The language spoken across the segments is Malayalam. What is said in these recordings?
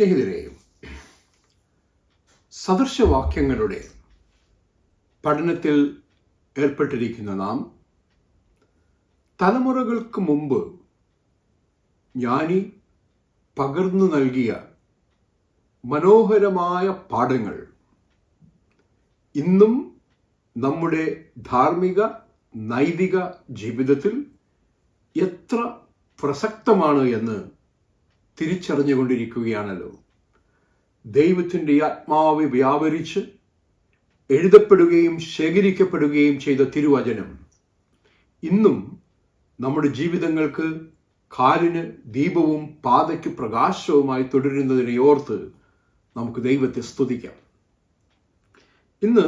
സ്നേഹിതരെ, സദൃശവാക്യങ്ങളുടെ പഠനത്തിൽ ഏർപ്പെട്ടിരിക്കുന്ന നാം തലമുറകൾക്ക് മുമ്പ് ജ്ഞാനി പകർന്നു നൽകിയ മനോഹരമായ പാഠങ്ങൾ ഇന്നും നമ്മുടെ ധാർമ്മിക നൈതിക ജീവിതത്തിൽ എത്ര പ്രസക്തമാണ് എന്ന് തിരിച്ചറിഞ്ഞുകൊണ്ടിരിക്കുകയാണല്ലോ. ദൈവത്തിൻ്റെ ആത്മാവ് വ്യാപരിച്ച് എഴുതപ്പെടുകയും ശേഖരിക്കപ്പെടുകയും ചെയ്ത തിരുവചനം ഇന്നും നമ്മുടെ ജീവിതങ്ങൾക്ക് കാലിന് ദീപവും പാതയ്ക്ക് പ്രകാശവുമായി തുടരുന്നതിനെ ഓർത്ത് നമുക്ക് ദൈവത്തെ സ്തുതിക്കാം. ഇന്ന്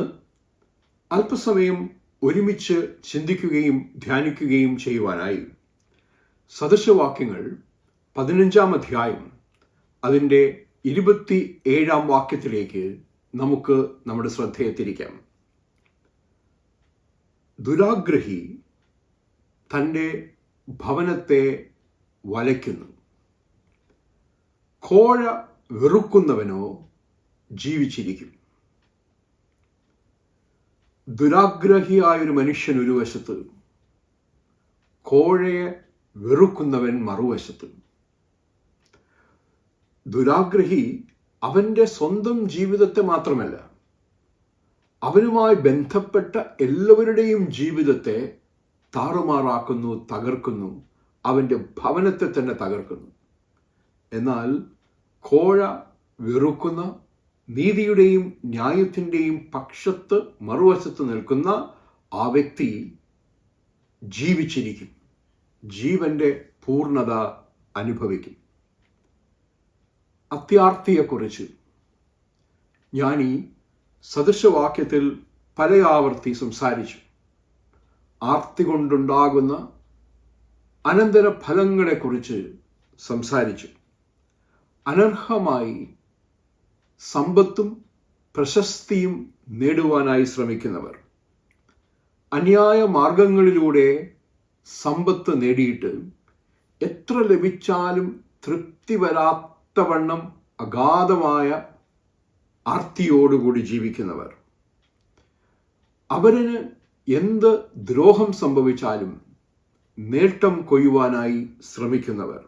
അല്പസമയം ഒരുമിച്ച് ചിന്തിക്കുകയും ധ്യാനിക്കുകയും ചെയ്യുവാനായി സദൃശവാക്യങ്ങൾ 15-ാം അധ്യായം അതിൻ്റെ 27-ാം വാക്യത്തിലേക്ക് നമുക്ക് നമ്മുടെ ശ്രദ്ധയെ തിരിക്കാം. ദുരാഗ്രഹി തൻ്റെ ഭവനത്തെ വലയ്ക്കുന്നു, കോഴ വെറുക്കുന്നവനോ ജീവിച്ചിരിക്കും. ദുരാഗ്രഹിയായൊരു മനുഷ്യൻ ഒരു വശത്ത്, കോഴയെ വെറുക്കുന്നവൻ മറുവശത്ത്. ദുരാഗ്രഹി അവൻ്റെ സ്വന്തം ജീവിതത്തെ മാത്രമല്ല, അവനുമായി ബന്ധപ്പെട്ട എല്ലാവരുടെയും ജീവിതത്തെ താറുമാറാക്കുന്നു, തകർക്കുന്നു, അവൻ്റെ ഭവനത്തെ തന്നെ തകർക്കുന്നു. എന്നാൽ കോഴ വെറുക്കുന്ന, നീതിയുടെയും ന്യായത്തിൻ്റെയും പക്ഷത്ത് മറുവശത്ത് നിൽക്കുന്ന ആ വ്യക്തി ജീവിച്ചിരിക്കും, ജീവന്റെ പൂർണ്ണത അനുഭവിക്കും. അത്യാർത്തിയെക്കുറിച്ച് ഞാൻ ഈ സദൃശവാക്യത്തിൽ പല ആവർത്തി സംസാരിച്ചു. ആർത്തി കൊണ്ടുണ്ടാകുന്ന അനന്തര ഫലങ്ങളെക്കുറിച്ച് സംസാരിച്ചു. അനർഹമായി സമ്പത്തും പ്രശസ്തിയും നേടുവാനായി ശ്രമിക്കുന്നവർ, അന്യായ മാർഗങ്ങളിലൂടെ സമ്പത്ത് നേടിയിട്ട് എത്ര ലഭിച്ചാലും തൃപ്തി വരാത്തവണ്ണം അഗാധമായ ആർത്തിയോടുകൂടി ജീവിക്കുന്നവർ, അവരിന് എന്ത് ദ്രോഹം സംഭവിച്ചാലും നേട്ടം കൊയ്യുവാനായി ശ്രമിക്കുന്നവർ,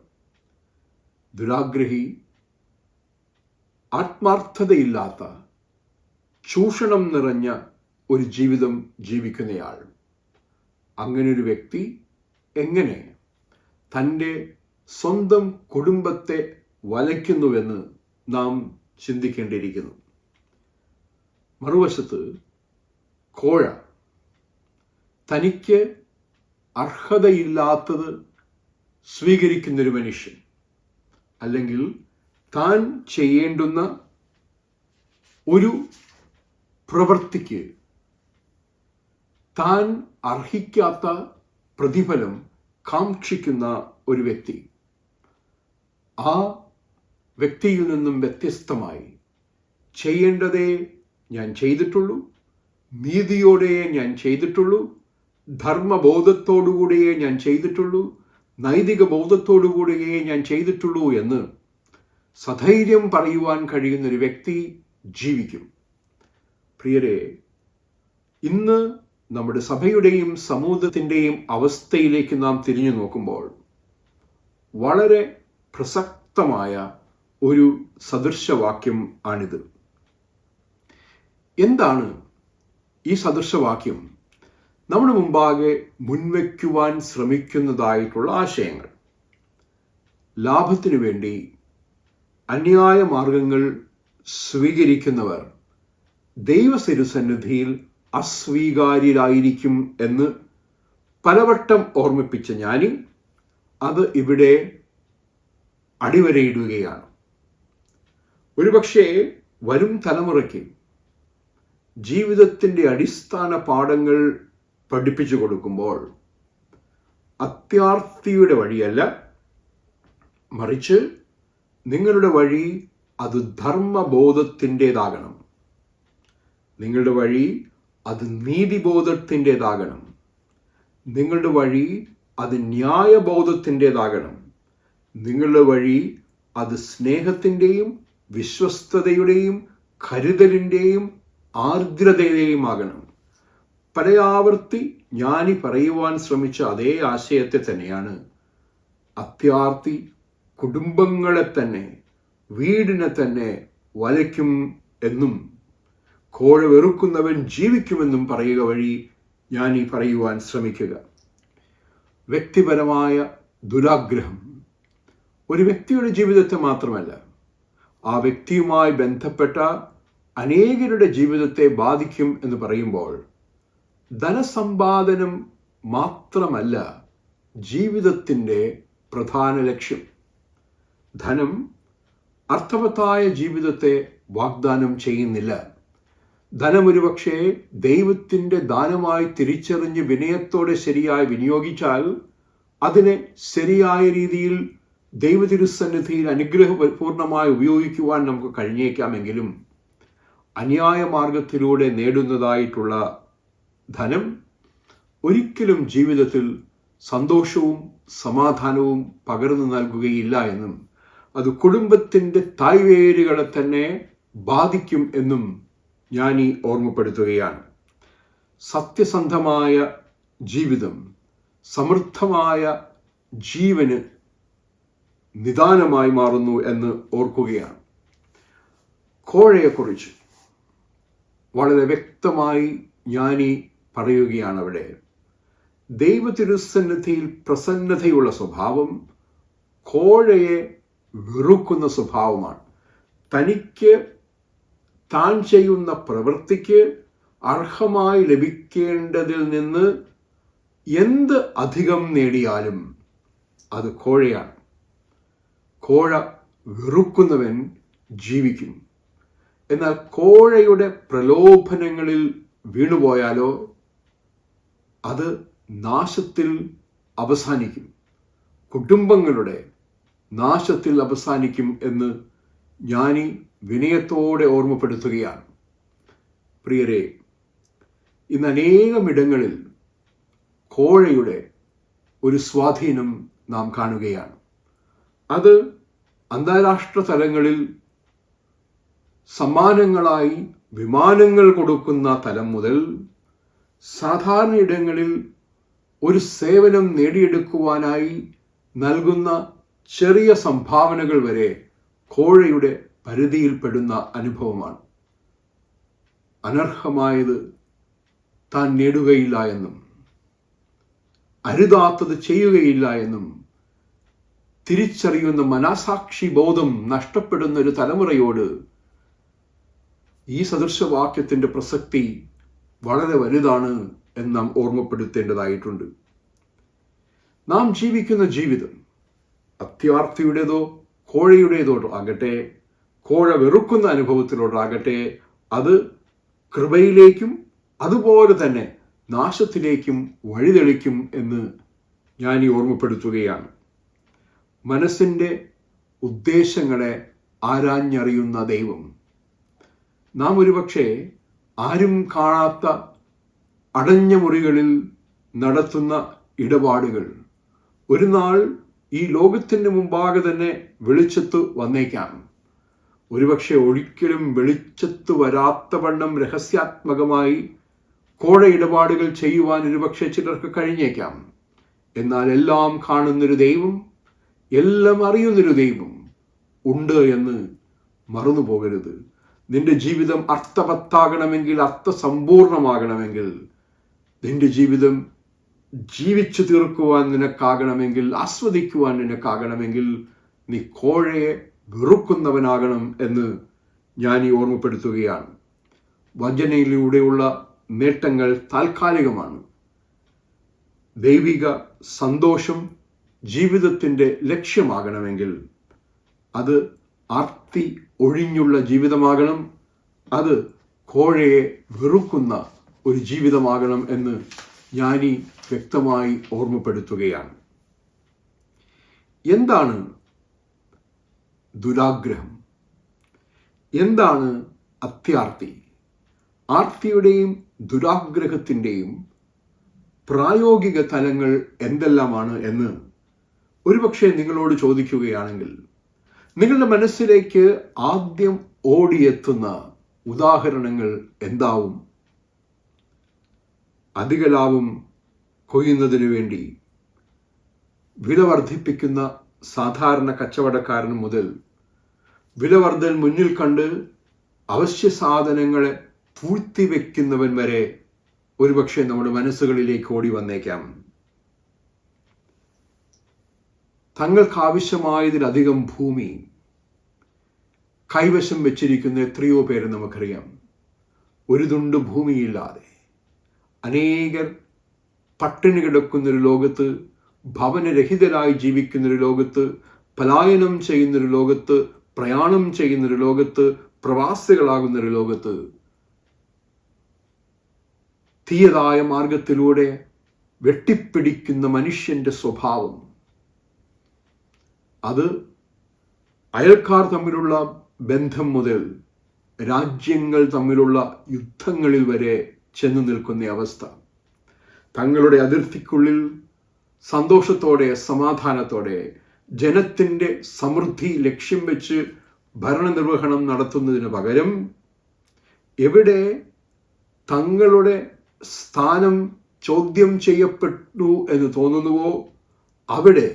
ദുരാഗ്രഹി, ആത്മാർത്ഥതയില്ലാത്ത ചൂഷണം നിറഞ്ഞ ഒരു ജീവിതം ജീവിക്കുന്നയാൾ. അങ്ങനൊരു വ്യക്തി എങ്ങനെ തൻ്റെ സ്വന്തം കുടുംബത്തെ വലയ്ക്കുന്നുവെന്ന് നാം ചിന്തിക്കേണ്ടിയിരിക്കുന്നു. മറുവശത്ത് കോഴ തനിക്ക് അർഹതയില്ലാത്തത് സ്വീകരിക്കുന്നൊരു മനുഷ്യൻ, അല്ലെങ്കിൽ താൻ ചെയ്യേണ്ടുന്ന ഒരു പ്രവൃത്തിക്ക് താൻ അർഹിക്കാത്ത പ്രതിഫലം കാക്ഷിക്കുന്ന ഒരു വ്യക്തി. ആ വ്യക്തിയിൽ നിന്നും വ്യത്യസ്തമായി ചെയ്യേണ്ടതേ ഞാൻ ചെയ്തിട്ടുള്ളൂ, നീതിയോടെയേ ഞാൻ ചെയ്തിട്ടുള്ളൂ, ധർമ്മബോധത്തോടുകൂടിയേ ഞാൻ ചെയ്തിട്ടുള്ളൂ, നൈതിക ബോധത്തോടുകൂടിയേ ഞാൻ ചെയ്തിട്ടുള്ളൂ എന്ന് സധൈര്യം പറയുവാൻ കഴിയുന്നൊരു വ്യക്തി ജീവിക്കും. പ്രിയരെ, ഇന്ന് നമ്മുടെ സഭയുടെയും സമൂഹത്തിൻ്റെയും അവസ്ഥയിലേക്ക് നാം തിരിഞ്ഞു നോക്കുമ്പോൾ വളരെ പ്രസക്തമായ ഒരു സദൃശവാക്യം ആണിത്. എന്താണ് ഈ സദൃശവാക്യം നമ്മുടെ മുമ്പാകെ മുൻവയ്ക്കുവാൻ ശ്രമിക്കുന്നതായിട്ടുള്ള ആശയങ്ങൾ? ലാഭത്തിനു വേണ്ടി അന്യായ മാർഗങ്ങൾ സ്വീകരിക്കുന്നവർ ദൈവസിരുസന്നിധിയിൽ അസ്വീകാര്യരായിരിക്കും എന്ന് പലവട്ടം ഓർമ്മിപ്പിച്ച ഞാനും അത് ഇവിടെ അടിവരയിടുകയാണ്. ഒരുപക്ഷെ വരും തലമുറയ്ക്ക് ജീവിതത്തിൻ്റെ അടിസ്ഥാന പാഠങ്ങൾ പഠിപ്പിച്ചു കൊടുക്കുമ്പോൾ അത്യാർത്തിയുടെ വഴിയല്ല, മറിച്ച് നിങ്ങളുടെ വഴി അത് ധർമ്മബോധത്തിൻ്റെതാകണം, നിങ്ങളുടെ വഴി അത് നീതിബോധത്തിൻ്റെതാകണം, നിങ്ങളുടെ വഴി അത് ന്യായബോധത്തിൻ്റെതാകണം, നിങ്ങളുടെ വഴി അത് സ്നേഹത്തിൻ്റെയും വിശ്വസ്തതയുടെയും കരുതലിൻ്റെയും ആർദ്രതയുടെയുമാകണം. പലയാവർത്തി ജ്ഞാനി പറയുവാൻ ശ്രമിച്ച അതേ ആശയത്തെ തന്നെയാണ് അത്യാർത്തി കുടുംബങ്ങളെ തന്നെ, വീടിനെ തന്നെ വലയ്ക്കും എന്നും കോഴ വെറുക്കുന്നവൻ ജീവിക്കുമെന്നും പറയുക വഴി ജ്ഞാനി പറയുവാൻ ശ്രമിക്കുക. വ്യക്തിപരമായ ദുരാഗ്രഹം ഒരു വ്യക്തിയുടെ ജീവിതത്തെ മാത്രമല്ല, ആ വ്യക്തിയുമായി ബന്ധപ്പെട്ട അനേകരുടെ ജീവിതത്തെ ബാധിക്കും എന്ന് പറയുമ്പോൾ ധനസമ്പാദനം മാത്രമല്ല ജീവിതത്തിൻ്റെ പ്രധാന ലക്ഷ്യം. ധനം അർത്ഥവത്തായ ജീവിതത്തെ വാഗ്ദാനം ചെയ്യുന്നില്ല. ധനം ഒരുപക്ഷെ ദൈവത്തിൻ്റെ ദാനമായി തിരിച്ചറിഞ്ഞ് വിനയത്തോടെ ശരിയായി വിനിയോഗിച്ചാൽ അതിനെ ശരിയായ രീതിയിൽ ദൈവതിരുസന്നിധിയിൽ അനുഗ്രഹപൂർണമായി ഉപയോഗിക്കുവാൻ നമുക്ക് കഴിഞ്ഞേക്കാമെങ്കിലും അന്യായ മാർഗത്തിലൂടെ നേടുന്നതായിട്ടുള്ള ധനം ഒരിക്കലും ജീവിതത്തിൽ സന്തോഷവും സമാധാനവും പകർന്നു നൽകുകയില്ല എന്നും അത് കുടുംബത്തിൻ്റെ തായ്വേരുകളെ തന്നെ ബാധിക്കും എന്നും ഞാൻ ഈ ഓർമ്മപ്പെടുത്തുകയാണ്. സത്യസന്ധമായ ജീവിതം സമൃദ്ധമായ ജീവന് നിദാനമായി മാറുന്നു എന്ന് ഓർക്കുകയാണ്. കോഴയെക്കുറിച്ച് വളരെ വ്യക്തമായി ജ്ഞാനി പറയുകയാണ്. അവിടെ ദൈവതിരുസന്നിധിയിൽ പ്രസന്നതയുള്ള സ്വഭാവം കോഴയെ വെറുക്കുന്ന സ്വഭാവമാണ്. തനിക്ക് താൻ ചെയ്യുന്ന പ്രവൃത്തിക്ക് അർഹമായി ലഭിക്കേണ്ടതിൽ നിന്ന് എന്ത് അധികം നേടിയാലും അത് കോഴയാണ്. കോഴ വെറുക്കുന്നവൻ ജീവിക്കും. എന്നാൽ കോഴയുടെ പ്രലോഭനങ്ങളിൽ വീണുപോയാലോ അത് നാശത്തിൽ അവസാനിക്കും, കുടുംബങ്ങളുടെ നാശത്തിൽ അവസാനിക്കും എന്ന് ജ്ഞാനി വിനയത്തോടെ ഓർമ്മപ്പെടുത്തുകയാണ്. പ്രിയരെ, ഇന്ന് അനേകമിടങ്ങളിൽ കോഴയുടെ ഒരു സ്വാധീനം നാം കാണുകയാണ്. അത് അന്താരാഷ്ട്ര തലങ്ങളിൽ സമ്മാനങ്ങളായി വിമാനങ്ങൾ കൊടുക്കുന്ന തലം മുതൽ സാധാരണ ഇടങ്ങളിൽ ഒരു സേവനം നേടിയെടുക്കുവാനായി നൽകുന്ന ചെറിയ സംഭാവനകൾ വരെ കോഴയുടെ പരിധിയിൽപ്പെടുന്ന അനുഭവമാണ്. അനർഹമായത് താൻ നേടുകയില്ല എന്നും അരുതാത്തത് ചെയ്യുകയില്ല എന്നും തിരിച്ചറിയുന്ന മനസാക്ഷി ബോധം നഷ്ടപ്പെടുന്ന ഒരു തലമുറയോട് ഈ സദൃശവാക്യത്തിൻ്റെ പ്രസക്തി വളരെ വലുതാണ് എന്ന് നാം ഓർമ്മപ്പെടുത്തേണ്ടതായിട്ടുണ്ട്. നാം ജീവിക്കുന്ന ജീവിതം അത്യാർത്തിയുടേതോ കോഴയുടേതോ ആകട്ടെ, കോഴ വെറുക്കുന്ന അനുഭവത്തിലോട്ടാകട്ടെ, അത് കൃപയിലേക്കും അതുപോലെ തന്നെ നാശത്തിലേക്കും വഴിതെളിക്കും എന്ന് ഞാൻ ഈ ഓർമ്മപ്പെടുത്തുകയാണ്. മനസ്സിൻ്റെ ഉദ്ദേശങ്ങളെ ആരാഞ്ഞറിയുന്ന ദൈവം നാം ഒരുപക്ഷെ ആരും കാണാത്ത അടഞ്ഞ മുറികളിൽ നടത്തുന്ന ഇടപാടുകൾ ഒരു നാൾ ഈ ലോകത്തിന് മുമ്പാകെ തന്നെ വെളിച്ചത്ത് വന്നേക്കാം. ഒരുപക്ഷെ ഒരിക്കലും വെളിച്ചത്ത് വരാത്ത വണ്ണം രഹസ്യാത്മകമായി കോഴ ഇടപാടുകൾ ചെയ്യുവാൻ ഒരുപക്ഷെ ചിലർക്ക് കഴിഞ്ഞേക്കാം. എന്നാൽ എല്ലാം കാണുന്നൊരു ദൈവം, എല്ലാം അറിയുന്നൊരു ദൈവം ഉണ്ട് എന്ന് മറന്നു പോകരുത്. നിന്റെ ജീവിതം അർത്ഥവത്താകണമെങ്കിൽ, അർത്ഥസമ്പൂർണമാകണമെങ്കിൽ, നിന്റെ ജീവിതം ജീവിച്ചു തീർക്കുവാൻ നിനക്കാകണമെങ്കിൽ, ആസ്വദിക്കുവാൻ നിനക്കാകണമെങ്കിൽ നീ കോഴയെ വെറുക്കുന്നവനാകണം എന്ന് ഞാൻ ഈ ഓർമ്മപ്പെടുത്തുകയാണ്. വഞ്ചനയിലൂടെയുള്ള നേട്ടങ്ങൾ താൽക്കാലികമാണ്. ദൈവിക സന്തോഷം ജീവിതത്തിൻ്റെ ലക്ഷ്യമാകണമെങ്കിൽ അത് ആർത്തി ഒഴിഞ്ഞുള്ള ജീവിതമാകണം. അത് കോഴയെ വെറുക്കുന്ന ഒരു ജീവിതമാകണം എന്ന് ജ്ഞാനി വ്യക്തമായി ഓർമ്മപ്പെടുത്തുകയാണ്. എന്താണ് ദുരാഗ്രഹം? എന്താണ് അത്യാർത്തി? ആർത്തിയുടെയും ദുരാഗ്രഹത്തിൻ്റെയും പ്രായോഗിക തലങ്ങൾ എന്തെല്ലാമാണ് എന്ന് ഒരുപക്ഷെ നിങ്ങളോട് ചോദിക്കുകയാണെങ്കിൽ നിങ്ങളുടെ മനസ്സിലേക്ക് ആദ്യം ഓടിയെത്തുന്ന ഉദാഹരണങ്ങൾ എന്താവും? അധിക ലാഭം കൊയ്യുന്നതിനു വേണ്ടി വില വർദ്ധിപ്പിക്കുന്ന സാധാരണ കച്ചവടക്കാരൻ മുതൽ വിലവർദ്ധൻ മുന്നിൽ കണ്ട് അവശ്യ സാധനങ്ങളെ പൂഴ്ത്തിവെക്കുന്നവൻ വരെ ഒരുപക്ഷെ നമ്മുടെ മനസ്സുകളിലേക്ക് ഓടി വന്നേക്കാം. തങ്ങൾക്ക് ആവശ്യമായതിലധികം ഭൂമി കൈവശം വെച്ചിരിക്കുന്ന എത്രയോ പേര് നമുക്കറിയാം. ഒരു തുണ്ട് ഭൂമിയില്ലാതെ അനേകർ പട്ടിണി കിടക്കുന്നൊരു ലോകത്ത്, ഭവനരഹിതരായി ജീവിക്കുന്നൊരു ലോകത്ത്, പലായനം ചെയ്യുന്നൊരു ലോകത്ത്, പ്രയാണം ചെയ്യുന്നൊരു ലോകത്ത്, പ്രവാസികളാകുന്നൊരു ലോകത്ത് തീയതായ മാർഗത്തിലൂടെ വെട്ടിപ്പിടിക്കുന്ന മനുഷ്യന്റെ സ്വഭാവം, അത് അയൽക്കാർ തമ്മിലുള്ള ബന്ധം മുതൽ രാജ്യങ്ങൾ തമ്മിലുള്ള യുദ്ധങ്ങളിൽ വരെ ചെന്നു നിൽക്കുന്ന അവസ്ഥ. തങ്ങളുടെ അതിർത്തിക്കുള്ളിൽ സന്തോഷത്തോടെ സമാധാനത്തോടെ ജനത്തിൻ്റെ സമൃദ്ധി ലക്ഷ്യം വെച്ച് ഭരണനിർവഹണം നടത്തുന്നതിന് പകരം എവിടെ തങ്ങളുടെ സ്ഥാനം ചോദ്യം ചെയ്യപ്പെട്ടു എന്ന് തോന്നുന്നുവോ അവിടെ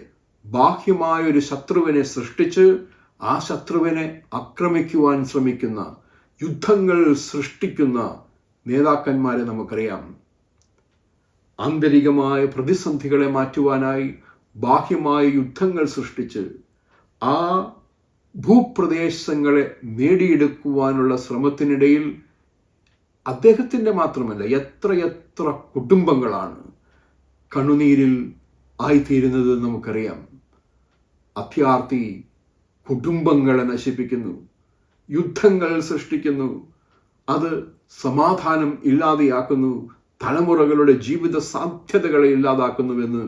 ബാഹ്യമായൊരു ശത്രുവിനെ സൃഷ്ടിച്ച് ആ ശത്രുവിനെ ആക്രമിക്കുവാൻ ശ്രമിക്കുന്ന, യുദ്ധങ്ങൾ സൃഷ്ടിക്കുന്ന നേതാക്കന്മാരെ നമുക്കറിയാം. ആന്തരികമായ പ്രതിസന്ധികളെ മാറ്റുവാനായി ബാഹ്യമായ യുദ്ധങ്ങൾ സൃഷ്ടിച്ച് ആ ഭൂപ്രദേശങ്ങളെ നേടിയെടുക്കുവാനുള്ള ശ്രമത്തിനിടയിൽ അദ്ദേഹത്തിൻ്റെ മാത്രമല്ല എത്രയെത്ര കുടുംബങ്ങളാണ് കണ്ണുനീരിൽ ആയിത്തീരുന്നത് നമുക്കറിയാം. അത്യാർത്തി കുടുംബങ്ങളെ നശിപ്പിക്കുന്നു, യുദ്ധങ്ങൾ സൃഷ്ടിക്കുന്നു, അത് സമാധാനം ഇല്ലാതെയാക്കുന്നു, തലമുറകളുടെ ജീവിത സാധ്യതകളെ ഇല്ലാതാക്കുന്നുവെന്ന്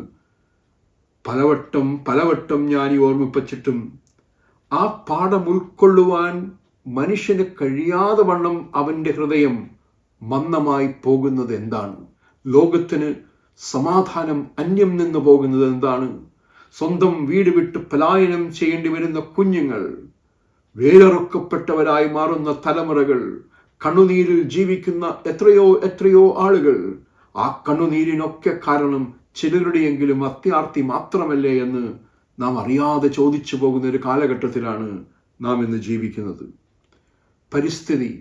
പലവട്ടം ഞാൻ ഈ ഓർമ്മിപ്പിച്ചിട്ടും ആ പാഠം ഉൾക്കൊള്ളുവാൻ മനുഷ്യന് കഴിയാതെ വണ്ണം അവൻ്റെ ഹൃദയം മന്ദമായി പോകുന്നത് എന്താണ്? ലോകത്തിന് സമാധാനം അന്യം നിന്ന് പോകുന്നത് എന്താണ്? സ്വന്തം വീട് വിട്ട് പലായനം ചെയ്യേണ്ടി വരുന്ന കുഞ്ഞുങ്ങൾ, വേലറുക്കപ്പെട്ടവരായി മാറുന്ന തലമുറകൾ, കണ്ണുനീരിൽ ജീവിക്കുന്ന എത്രയോ ആളുകൾ, ആ കണ്ണുനീരിനൊക്കെ കാരണം ചിലരുടെയെങ്കിലും അത്യാർത്തി മാത്രമല്ലേ എന്ന് നാം അറിയാതെ ചോദിച്ചു പോകുന്ന ഒരു കാലഘട്ടത്തിലാണ് നാം ഇന്ന് ജീവിക്കുന്നത്. പരിസ്ഥിതി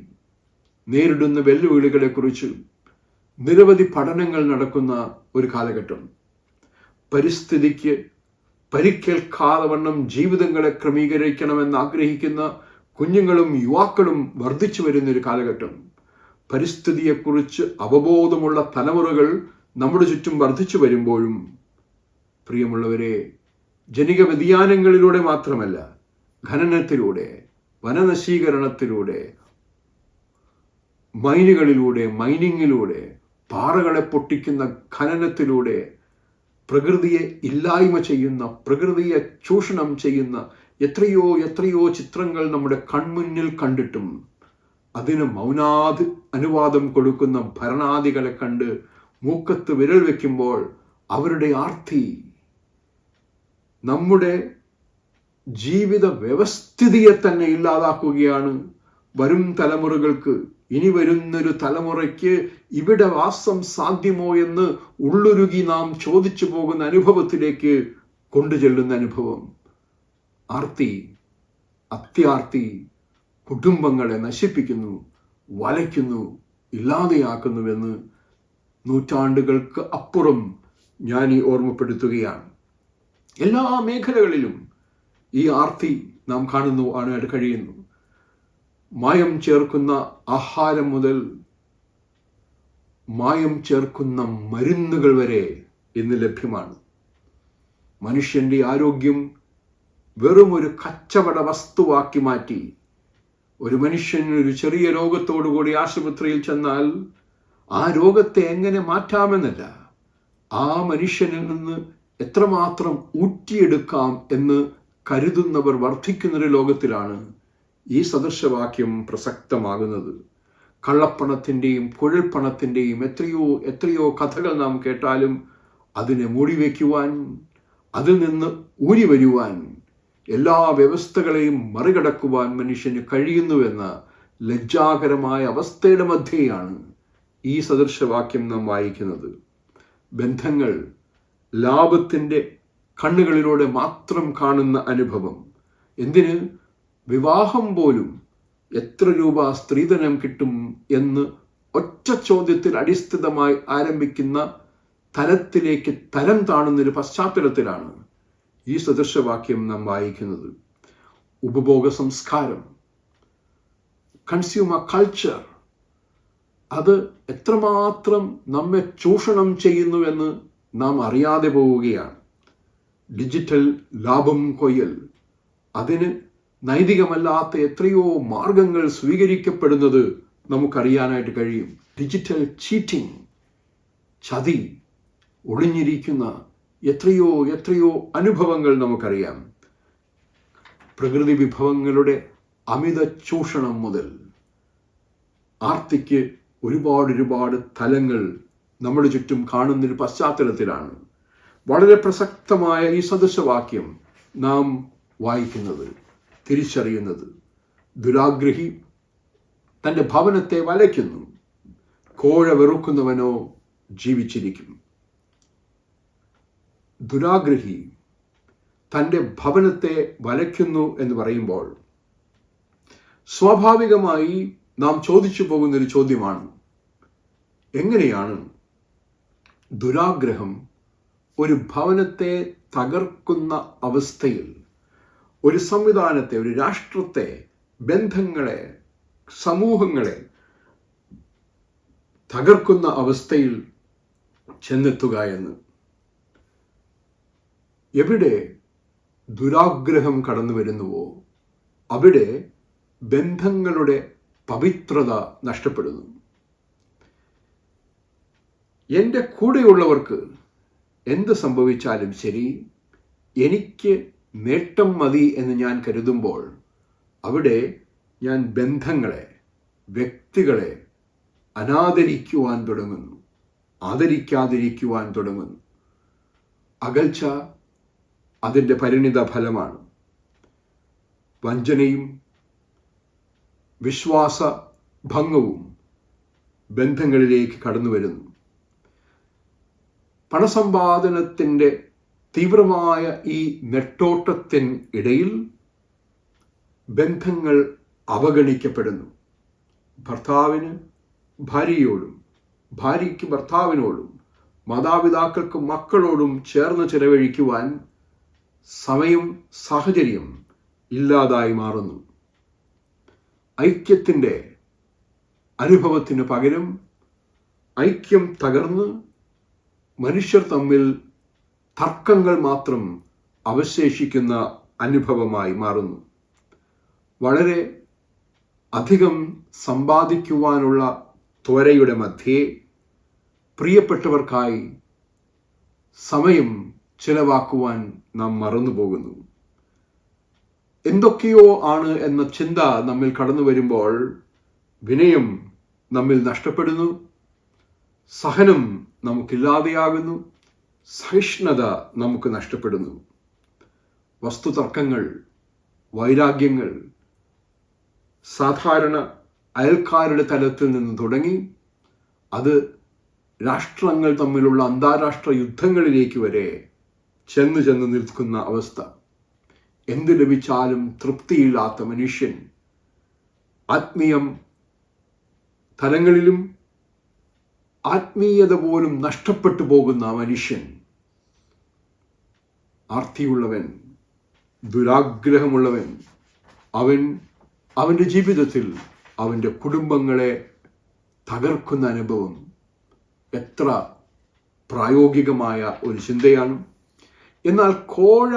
നേരിടുന്ന വെല്ലുവിളികളെക്കുറിച്ച് നിരവധി പഠനങ്ങൾ നടക്കുന്ന ഒരു കാലഘട്ടം. പരിസ്ഥിതിക്ക് പരിക്കേൽക്കാതെ വണ്ണം ജീവിതങ്ങളെ ക്രമീകരിക്കണമെന്ന് ആഗ്രഹിക്കുന്ന കുഞ്ഞുങ്ങളും യുവാക്കളും വർദ്ധിച്ചു വരുന്നൊരു കാലഘട്ടം. പരിസ്ഥിതിയെക്കുറിച്ച് അവബോധമുള്ള തലമുറകൾ നമ്മുടെ ചുറ്റും വർദ്ധിച്ചു വരുമ്പോഴും പ്രിയമുള്ളവരെ, ജനിക വ്യതിയാനങ്ങളിലൂടെ മാത്രമല്ല, ഖനനത്തിലൂടെ, വനനശീകരണത്തിലൂടെ, മൈനിങ്ങിലൂടെ, പാറകളെ പൊട്ടിക്കുന്ന ഖനനത്തിലൂടെ പ്രകൃതിയെ ഇല്ലായ്മ ചെയ്യുന്ന, പ്രകൃതിയെ ചൂഷണം ചെയ്യുന്ന എത്രയോ ചിത്രങ്ങൾ നമ്മുടെ കൺമുന്നിൽ കണ്ടിട്ടും അതിന് അനുവാദം കൊടുക്കുന്ന ഭരണാധികളെ കണ്ട് മൂക്കത്ത് വിരൽ വെക്കുമ്പോൾ അവരുടെ ആർത്തി നമ്മുടെ ജീവിത വ്യവസ്ഥിതിയെ തന്നെ ഇല്ലാതാക്കുകയാണ്. വരും തലമുറകൾക്ക്, ഇനി വരുന്നൊരു തലമുറയ്ക്ക് ഇവിടെ വാസം സാധ്യമോ എന്ന് ഉള്ളുരുകി നാം ചോദിച്ചു പോകുന്ന അനുഭവത്തിലേക്ക് കൊണ്ടുചെല്ലുന്ന അനുഭവം. ആർത്തി, അത്യാർത്തി കുടുംബങ്ങളെ നശിപ്പിക്കുന്നു, വലയ്ക്കുന്നു, ഇല്ലാതെയാക്കുന്നുവെന്ന് നൂറ്റാണ്ടുകൾക്ക് അപ്പുറം ഞാൻ ഈ ഓർമ്മപ്പെടുത്തുകയാണ്. എല്ലാ മേഖലകളിലും ഈ ആർത്തി നാം കഴിയുന്നു. മായം ചേർക്കുന്ന ആഹാരം മുതൽ മായം ചേർക്കുന്ന മരുന്നുകൾ വരെ ഇന്ന് ലഭ്യമാണ്. മനുഷ്യന്റെ ആരോഗ്യം വെറും ഒരു കച്ചവട വസ്തുവാക്കി മാറ്റി. ഒരു മനുഷ്യൻ ഒരു ചെറിയ രോഗത്തോടുകൂടി ആശുപത്രിയിൽ ചെന്നാൽ ആ രോഗത്തെ എങ്ങനെ മാറ്റാമെന്നല്ല, ആ മനുഷ്യനിൽ നിന്ന് എത്രമാത്രം ഊറ്റിയെടുക്കാം എന്ന് കരുതുന്നവർ വർദ്ധിക്കുന്നൊരു ലോകത്തിലാണ് ഈ സദൃശവാക്യം പ്രസക്തമാകുന്നത്. കള്ളപ്പണത്തിൻ്റെയും കുഴൽപ്പണത്തിൻ്റെയും എത്രയോ കഥകൾ നാം കേട്ടാലും അതിനെ മൂടിവെക്കുവാൻ, അതിൽ നിന്ന് ഊരി വരുവാൻ എല്ലാ വ്യവസ്ഥകളെയും മറികടക്കുവാൻ മനുഷ്യന് കഴിയുന്നുവെന്ന ലജ്ജാകരമായ അവസ്ഥയുടെ മധ്യയാണ് ഈ സദൃശവാക്യം നാം വായിക്കുന്നത്. ബന്ധങ്ങൾ ലാഭത്തിൻ്റെ കണ്ണുകളിലൂടെ മാത്രം കാണുന്ന അനുഭവം. എന്തിന്? വിവാഹം പോലും എത്ര രൂപ സ്ത്രീധനം കിട്ടും എന്ന് ഒറ്റ ചോദ്യത്തിൽ അടിസ്ഥിതമായി ആരംഭിക്കുന്ന തലത്തിലേക്ക് തരം താണുന്നൊരു പശ്ചാത്തലത്തിലാണ് ഈ സദൃശവാക്യം നാം വായിക്കുന്നത്. ഉപഭോഗ സംസ്കാരം, കൺസ്യൂമർ കൾച്ചർ, അത് എത്രമാത്രം നമ്മെ ചൂഷണം ചെയ്യുന്നുവെന്ന് നാം അറിയാതെ പോവുകയാണ്. ഡിജിറ്റൽ ലാഭം കൊയ്യൽ, അതിന് നൈതികമല്ലാത്ത എത്രയോ മാർഗങ്ങൾ സ്വീകരിക്കപ്പെടുന്നത് നമുക്കറിയാനായിട്ട് കഴിയും. ഡിജിറ്റൽ ചീറ്റിംഗ്, ചതി ഒളിഞ്ഞിരിക്കുന്ന എത്രയോ അനുഭവങ്ങൾ നമുക്കറിയാം. പ്രകൃതി വിഭവങ്ങളുടെ അമിത ചൂഷണം മുതൽ ആർത്തിക്ക് ഒരുപാട് തലങ്ങൾ നമ്മുടെ ചുറ്റും കാണുന്നൊരു പശ്ചാത്തലത്തിലാണ് വളരെ പ്രസക്തമായ ഈ സദൃശവാക്യം നാം വായിക്കുന്നത്, തിരിച്ചറിയുന്നത്. ദുരാഗ്രഹി തൻ്റെ ഭവനത്തെ വലയ്ക്കുന്നു, കോഴ വെറുക്കുന്നവനോ ജീവിച്ചിരിക്കും. ദുരാഗ്രഹി തൻ്റെ ഭവനത്തെ വലയ്ക്കുന്നു എന്ന് പറയുമ്പോൾ സ്വാഭാവികമായി നാം ചോദിച്ചു പോകുന്നൊരു ചോദ്യമാണ്, എങ്ങനെയാണ് ദുരാഗ്രഹം ഒരു ഭവനത്തെ തകർക്കുന്ന അവസ്ഥയിൽ, ഒരു സംവിധാനത്തെ, ഒരു രാഷ്ട്രത്തെ, ബന്ധങ്ങളെ, സമൂഹങ്ങളെ തകർക്കുന്ന അവസ്ഥയിൽ ചെന്നെത്തുക എന്ന്? എവിടെ ദുരാഗ്രഹം കടന്നു വരുന്നുവോ അവിടെ ബന്ധങ്ങളുടെ പവിത്രത നഷ്ടപ്പെടുന്നു. എൻ്റെ കൂടെയുള്ളവർക്ക് എന്ത് സംഭവിച്ചാലും ശരി, എനിക്ക് നേട്ടം മതി എന്ന് ഞാൻ കരുതുമ്പോൾ അവിടെ ഞാൻ ബന്ധങ്ങളെ, വ്യക്തികളെ അനാദരിക്കുവാൻ തുടങ്ങുന്നു, ആദരിക്കാതിരിക്കുവാൻ തുടങ്ങുന്നു. അകൽച്ച അതിൻ്റെ പരിണിത ഫലമാണ്. വഞ്ചനയും വിശ്വാസഭംഗവും ബന്ധങ്ങളിലേക്ക് കടന്നു വരുന്നു. പണസമ്പാദനത്തിൻ്റെ തീവ്രമായ ഈ നെട്ടോട്ടത്തിന് ഇടയിൽ ബന്ധങ്ങൾ അവഗണിക്കപ്പെടുന്നു. ഭർത്താവിന് ഭാര്യയോടും, ഭാര്യയ്ക്ക് ഭർത്താവിനോടും, മാതാപിതാക്കൾക്ക് മക്കളോടും ചേർന്ന് ചിലവഴിക്കുവാൻ സമയം, സാഹചര്യം ഇല്ലാതായി മാറുന്നു. ഐക്യത്തിൻ്റെ അനുഭവത്തിന് പകരം ഐക്യം തകർന്ന് മനുഷ്യർ തമ്മിൽ തർക്കങ്ങൾ മാത്രം അവശേഷിക്കുന്ന അനുഭവമായി മാറുന്നു. വളരെ അധികം സമ്പാദിക്കുവാനുള്ള ത്വരയുടെ മധ്യേ പ്രിയപ്പെട്ടവർക്കായി സമയം ചിലവാക്കുവാൻ നാം മറന്നുപോകുന്നു. എന്തൊക്കെയോ ആണ് എന്ന ചിന്ത നമ്മിൽ കടന്നു വരുമ്പോൾ വിനയം നമ്മിൽ നഷ്ടപ്പെടുന്നു, സഹനം നമുക്കില്ലാതെയാകുന്നു, സഹിഷ്ണുത നമുക്ക് നഷ്ടപ്പെടുന്നു. വസ്തുതർക്കങ്ങൾ, വൈരാഗ്യങ്ങൾ സാധാരണ അയൽക്കാരുടെ തലത്തിൽ നിന്ന് തുടങ്ങി അത് രാഷ്ട്രങ്ങൾ തമ്മിലുള്ള അന്താരാഷ്ട്ര യുദ്ധങ്ങളിലേക്ക് വരെ ചെന്ന് നിൽക്കുന്ന അവസ്ഥ. എന്ത് ലഭിച്ചാലും തൃപ്തിയില്ലാത്ത മനുഷ്യൻ, ആത്മീയം തലങ്ങളിലും ആത്മീയത പോലും നഷ്ടപ്പെട്ടു പോകുന്ന മനുഷ്യൻ, ആർത്തിയുള്ളവൻ, ദുരാഗ്രഹമുള്ളവൻ, അവൻ്റെ ജീവിതത്തിൽ അവൻ്റെ കുടുംബങ്ങളെ തകർക്കുന്ന അനുഭവം എത്ര പ്രായോഗികമായ ഒരു ചിന്തയാണ്. എന്നാൽ കോഴ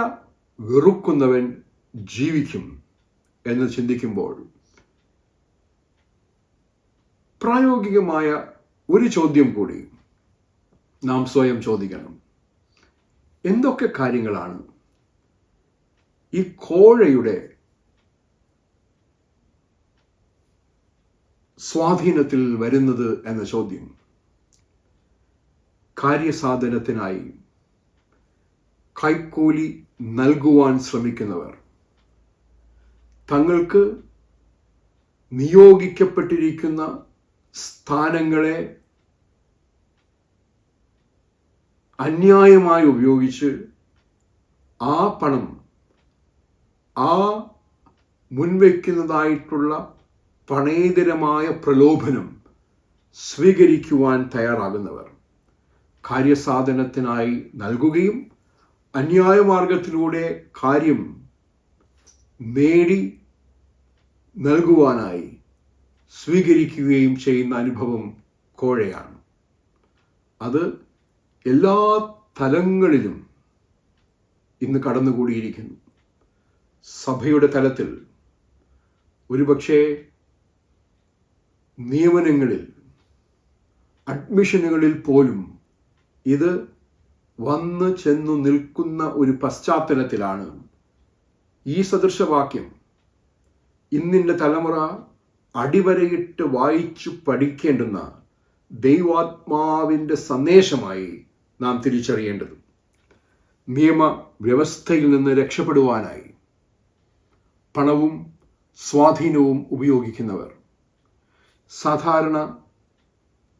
വെറുക്കുന്നവൻ ജീവിക്കും എന്ന് ചിന്തിക്കുമ്പോൾ പ്രായോഗികമായ ഒരു ചോദ്യം കൂടി നാം സ്വയം ചോദിക്കണം. എന്തൊക്കെ കാര്യങ്ങളാണ് ഈ കോഴയുടെ സ്വാധീനത്തിൽ വരുന്നത് എന്ന ചോദ്യം? കാര്യസാധനത്തിനായി കൈക്കൂലി നൽകുവാൻ ശ്രമിക്കുന്നവർ, തങ്ങൾക്ക് നിയോഗിക്കപ്പെട്ടിരിക്കുന്ന സ്ഥാനങ്ങളെ അന്യായമായി ഉപയോഗിച്ച് ആ പണം ആ മുൻവയ്ക്കുന്നതായിട്ടുള്ള പണേതരമായ പ്രലോഭനം സ്വീകരിക്കുവാൻ തയ്യാറാകുന്നവർ കാര്യസാധനത്തിനായി നൽകുകയും അന്യായ മാർഗത്തിലൂടെ കാര്യം നേടി നൽകുവാനായി സ്വീകരിക്കുകയും ചെയ്യുന്ന അനുഭവം കോഴയാണ്. അത് എല്ലാ തലങ്ങളിലും ഇന്ന് കടന്നുകൂടിയിരിക്കുന്നു. സഭയുടെ തലത്തിൽ, ഒരുപക്ഷെ നിയമനങ്ങളിൽ, അഡ്മിഷനുകളിൽ പോലും ഇത് വന്നു ചെന്നു നിൽക്കുന്ന ഒരു പശ്ചാത്തലത്തിലാണ് ഈ സദൃശവാക്യം ഇന്നിൻ്റെ തലമുറ അടിവരയിട്ട് വായിച്ചു പഠിക്കേണ്ടുന്ന ദൈവാത്മാവിൻ്റെ സന്ദേശമായി നാം തിരിച്ചറിയേണ്ടത്. നിയമവ്യവസ്ഥയിൽ നിന്ന് രക്ഷപ്പെടുവാനായി പണവും സ്വാധീനവും ഉപയോഗിക്കുന്നവർ, സാധാരണ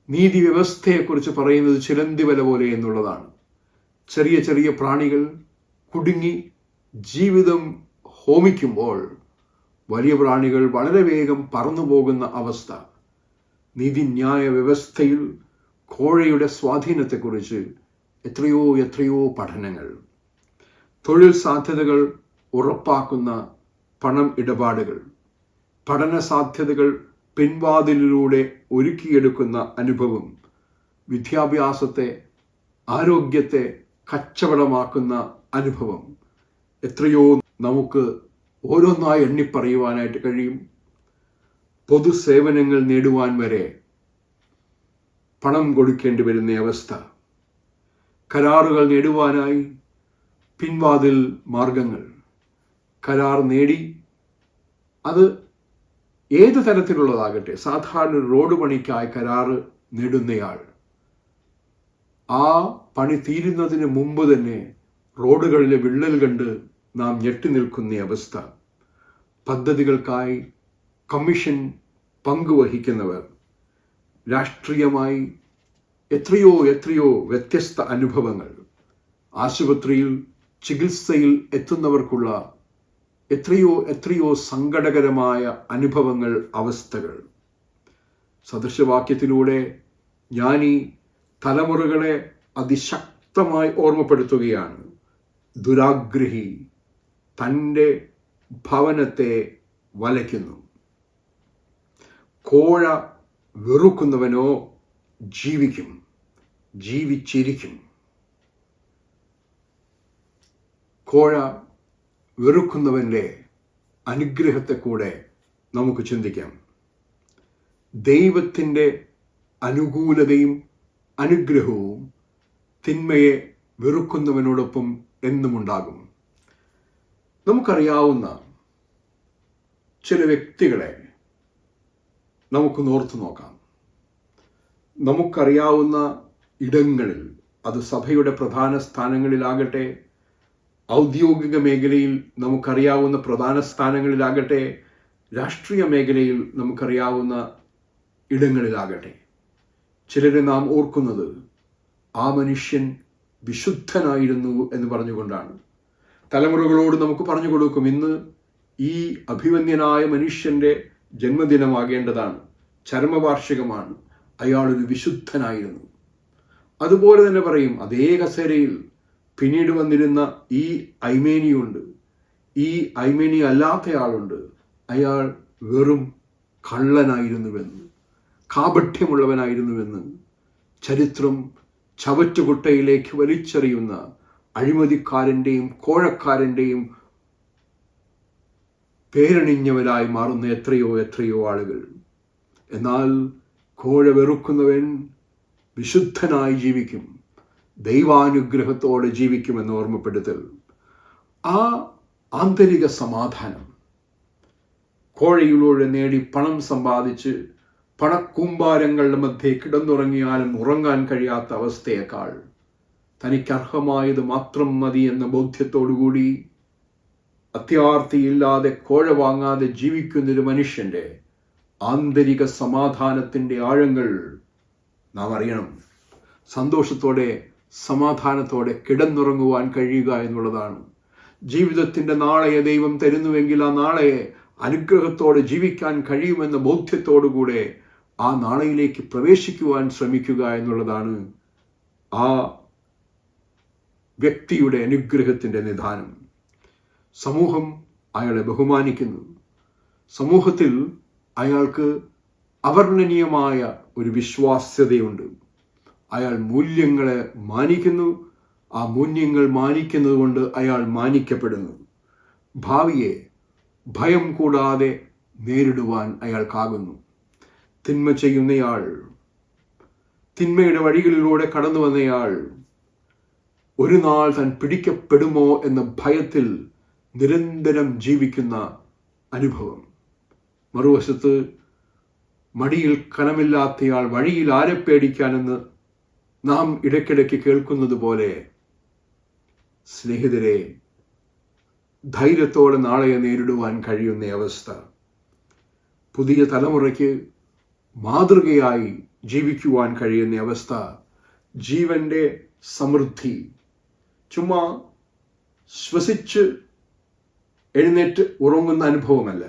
നീതി വ്യവസ്ഥയെക്കുറിച്ച് പറയുന്നത് ചിലന്തി വല പോലെ എന്നുള്ളതാണ്. ചെറിയ ചെറിയ പ്രാണികൾ കുടുങ്ങി ജീവിതം ഹോമിക്കുമ്പോൾ വലിയ പ്രാണികൾ വളരെ വേഗം പറന്നു പോകുന്ന അവസ്ഥ. നീതിന്യായ വ്യവസ്ഥയിൽ കോഴയുടെ സ്വാധീനത്തെക്കുറിച്ച് എത്രയോ പഠനങ്ങൾ. തൊഴിൽ സാധ്യതകൾ ഉറപ്പാക്കുന്ന പണം ഇടപാടുകൾ, പഠന സാധ്യതകൾ പിൻവാതിലിലൂടെ ഒരുക്കിയെടുക്കുന്ന അനുഭവം, വിദ്യാഭ്യാസത്തെ, ആരോഗ്യത്തെ കച്ചവടമാക്കുന്ന അനുഭവം, എത്രയോ നമുക്ക് ഓരോന്നായി എണ്ണിപ്പറയുവാനായിട്ട് കഴിയും. പൊതുസേവനങ്ങൾ നേടുവാൻ വരെ പണം കൊടുക്കേണ്ടി വരുന്ന അവസ്ഥ, കരാറുകൾ നേടുവാനായി പിൻവാതിൽ മാർഗങ്ങൾ, കരാർ നേടി അത് ഏത് തരത്തിലുള്ളതാകട്ടെ, സാധാരണ റോഡ് പണിക്കായി കരാറ് നേടുന്നയാൾ ആ പണി തീരുന്നതിന് മുമ്പ് തന്നെ റോഡുകളിലെ വിള്ളൽ കണ്ട് നാം ഞെട്ടി നിൽക്കുന്ന അവസ്ഥ. പദ്ധതികൾക്കായി കമ്മീഷൻ പങ്കുവഹിക്കുന്നവർ, രാഷ്ട്രീയമായി എത്രയോ വ്യത്യസ്ത അനുഭവങ്ങൾ, ആശുപത്രിയിൽ ചികിത്സയിൽ എത്തുന്നവർക്കുള്ള എത്രയോ സങ്കടകരമായ അനുഭവങ്ങൾ, അവസ്ഥകൾ. സദൃശവാക്യത്തിലൂടെ ഞാൻ ഈ തലമുറകളെ അതിശക്തമായി ഓർമ്മപ്പെടുത്തുകയാണ്. ദുരാഗ്രഹി തൻ്റെ ഭവനത്തെ വലയ്ക്കുന്നു. കോഴ വെറുക്കുന്നവനോ ജീവിക്കും, ജീവിച്ചിരിക്കും. കോഴ വെറുക്കുന്നവൻ്റെ അനുഗ്രഹത്തെ കൂടെ നമുക്ക് ചിന്തിക്കാം. ദൈവത്തിൻ്റെ അനുകൂലതയും അനുഗ്രഹവും തിന്മയെ വെറുക്കുന്നവനോടൊപ്പം എന്നുമുണ്ടാകും. നമുക്കറിയാവുന്ന ചില വ്യക്തികളെ നമുക്ക് ഓർത്തു നോക്കാം. നമുക്കറിയാവുന്ന ഇടങ്ങളിൽ, അത് സഭയുടെ പ്രധാന സ്ഥാനങ്ങളിലാകട്ടെ, ഔദ്യോഗിക മേഖലയിൽ നമുക്കറിയാവുന്ന പ്രധാന സ്ഥാനങ്ങളിലാകട്ടെ, രാഷ്ട്രീയ മേഖലയിൽ നമുക്കറിയാവുന്ന ഇടങ്ങളിലാകട്ടെ, ചിലരെ നാം ഓർക്കുന്നത് ആ മനുഷ്യൻ വിശുദ്ധനായിരുന്നു എന്ന് പറഞ്ഞുകൊണ്ടാണ്. തലമുറകളോട് നമുക്ക് പറഞ്ഞു കൊടുക്കും, ഇന്ന് ഈ അഭിമന്യനായ മനുഷ്യൻ്റെ ജന്മദിനമാകേണ്ടതാണ്, ചരമവാർഷികമാണ്, അയാളൊരു വിശുദ്ധനായിരുന്നു. അതുപോലെ തന്നെ പറയും, അതേ കസേരയിൽ പിന്നീട് വന്നിരുന്ന ഈ ഐമേനിയുണ്ട്, ഈ ഐമേനി അല്ലാത്തയാളുണ്ട്, അയാൾ വെറും കള്ളനായിരുന്നുവെന്ന്, കാപഠ്യമുള്ളവനായിരുന്നുവെന്ന് ചരിത്രം ചവറ്റുകുട്ടയിലേക്ക് വലിച്ചെറിയുന്ന അഴിമതിക്കാരൻ്റെയും കോഴക്കാരൻ്റെയും പേരണിഞ്ഞവരായി മാറുന്ന എത്രയോ ആളുകൾ. എന്നാൽ കോഴ വെറുക്കുന്നവൻ വിശുദ്ധനായി ജീവിക്കും, ദൈവാനുഗ്രഹത്തോടെ ജീവിക്കുമെന്ന് ഓർമ്മപ്പെടുത്തൽ. ആ ആന്തരിക സമാധാനം കോഴയിലൂടെ നേടി പണം സമ്പാദിച്ച് പണക്കൂമ്പാരങ്ങളുടെ മധ്യേ കിടന്നുറങ്ങിയാലും ഉറങ്ങാൻ കഴിയാത്ത അവസ്ഥയേക്കാൾ തനിക്കർഹമായത് മാത്രം മതി എന്ന ബോധ്യത്തോടുകൂടി അത്യാർത്തിയില്ലാതെ കോഴ വാങ്ങാതെ ജീവിക്കുന്നൊരു മനുഷ്യൻ്റെ ആന്തരിക സമാധാനത്തിൻ്റെ ആഴങ്ങൾ നാം അറിയണം. സന്തോഷത്തോടെ സമാധാനത്തോടെ കിടന്നുറങ്ങുവാൻ കഴിയുക എന്നുള്ളതാണ്. ജീവിതത്തിൻ്റെ നാളെയെ ദൈവം തരുന്നുവെങ്കിൽ ആ നാളെയെ അനുഗ്രഹത്തോടെ ജീവിക്കാൻ കഴിയുമെന്ന ബോധ്യത്തോടുകൂടെ ആ നാളെയിലേക്ക് പ്രവേശിക്കുവാൻ ശ്രമിക്കുക എന്നുള്ളതാണ് ആ വ്യക്തിയുടെ അനുഗ്രഹത്തിൻ്റെ നിദാനം. സമൂഹം അയാളെ ബഹുമാനിക്കുന്നു. സമൂഹത്തിൽ അയാൾക്ക് അവർണ്ണനീയമായ ഒരു വിശ്വാസ്യതയുണ്ട്. അയാൾ മൂല്യങ്ങളെ മാനിക്കുന്നു. ആ മൂല്യങ്ങൾ മാനിക്കുന്നത് കൊണ്ട് അയാൾ മാനിക്കപ്പെടുന്നു. ഭാവിയെ ഭയം കൂടാതെ നേരിടുവാൻ അയാൾക്കാകുന്നു. തിന്മ ചെയ്യുന്നയാൾ, തിന്മയുടെ വഴികളിലൂടെ കടന്നു വന്നയാൾ ഒരു നാൾ താൻ പിടിക്കപ്പെടുമോ എന്ന ഭയത്തിൽ നിരന്തരം ജീവിക്കുന്ന അനുഭവം. മറുവശത്ത് മടിയിൽ കനമില്ലാത്തയാൾ വഴിയിൽ ആരെ പേടിക്കാനെന്ന് നാം ഇടയ്ക്കിടയ്ക്ക് കേൾക്കുന്നത് പോലെ, സ്നേഹിതരെ, ധൈര്യത്തോടെ നാളെയെ നേരിടുവാൻ കഴിയുന്ന അവസ്ഥ, പുതിയ തലമുറയ്ക്ക് മാതൃകയായി ജീവിക്കുവാൻ കഴിയുന്ന അവസ്ഥ, ജീവന്റെ സമൃദ്ധി, ചുമ്മാ ശ്വസിച്ച് എഴുന്നേറ്റ് ഉറങ്ങുന്ന അനുഭവമല്ല.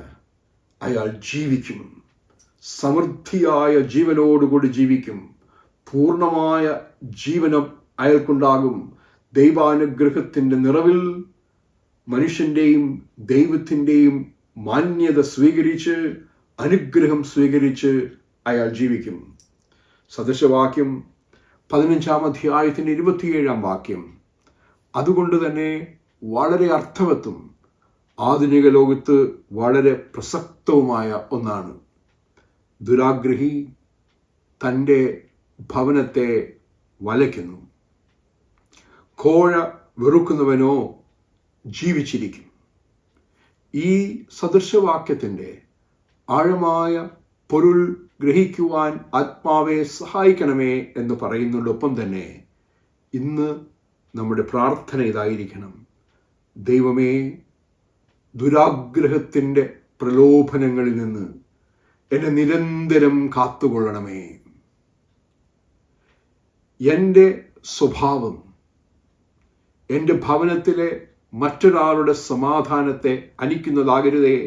അയാൾ ജീവിക്കും, സമൃദ്ധിയായ ജീവനോടുകൂടി ജീവിക്കും. പൂർണ്ണമായ ജീവനം അയാൾക്കുണ്ടാകും. ദൈവാനുഗ്രഹത്തിൻ്റെ നിറവിൽ മനുഷ്യൻ്റെയും ദൈവത്തിൻ്റെയും മാന്യത സ്വീകരിച്ച്, അനുഗ്രഹം സ്വീകരിച്ച് അയാൾ ജീവിക്കും. സദൃശവാക്യം 15-ാം അധ്യായത്തിൻ്റെ 27-ാം വാക്യം അതുകൊണ്ട് തന്നെ വളരെ അർത്ഥവത്തും ആധുനിക ലോകത്ത് വളരെ പ്രസക്തവുമായ ഒന്നാണ്. ദുരാഗ്രഹി തൻ്റെ ഭവനത്തെ വലയ്ക്കുന്നു, കോഴ വെറുക്കുന്നവനോ ജീവിച്ചിരിക്കും. ഈ സദൃശവാക്യത്തിൻ്റെ ആഴമായ പൊരുൾ ഗ്രഹിക്കുവാൻ ആത്മാവെ സഹായിക്കണമേ എന്ന് പറയുന്നതോടൊപ്പം തന്നെ ഇന്ന് നമ്മുടെ പ്രാർത്ഥന ഇതായിരിക്കണം: ദൈവമേ, ദുരാഗ്രഹത്തിൻ്റെ പ്രലോഭനങ്ങളിൽ നിന്ന് എന്നെ നിരന്തരം കാത്തുകൊള്ളണമേ. എൻ്റെ സ്വഭാവം എൻ്റെ ഭവനത്തിലെ മറ്റൊരാളുടെ സമാധാനത്തെ അനിക്കുന്നതാകരുതേ,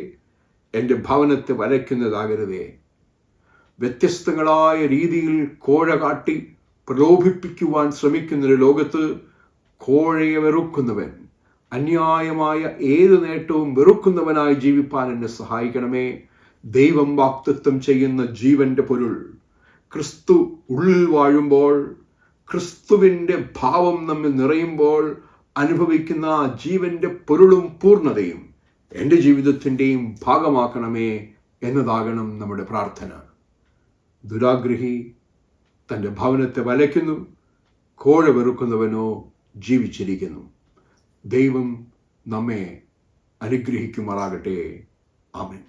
എൻ്റെ ഭവനത്തെ വലയ്ക്കുന്നതാകരുതേ. വ്യത്യസ്തങ്ങളായ രീതിയിൽ കോഴ കാട്ടി പ്രലോഭിപ്പിക്കുവാൻ ശ്രമിക്കുന്നൊരു ലോകത്ത് കോഴയെ വെറുക്കുന്നവൻ, അന്യായമായ ഏത് നേട്ടവും വെറുക്കുന്നവനായി ജീവിപ്പാൻ എന്നെ സഹായിക്കണമേ. ദൈവം വാഗ്ദത്തം ചെയ്യുന്ന ജീവന്റെ പൊരുൾ ക്രിസ്തു ഉള്ളിൽ വാഴുമ്പോൾ, ക്രിസ്തുവിൻ്റെ ഭാവം നമ്മിൽ നിറയുമ്പോൾ അനുഭവിക്കുന്ന ആ ജീവന്റെ പൊരുളും പൂർണ്ണതയും എൻ്റെ ജീവിതത്തിൻ്റെയും ഭാഗമാക്കണമേ എന്നതാകണം നമ്മുടെ പ്രാർത്ഥന. ദുരാഗ്രഹി തൻ്റെ ഭവനത്തെ വലയ്ക്കുന്നു, കോഴ വെറുക്കുന്നവനോ ജീവിച്ചിരിക്കുന്നു. ദൈവം നമ്മെ അനുഗ്രഹിക്കുമാറാകട്ടെ. ആമേൻ.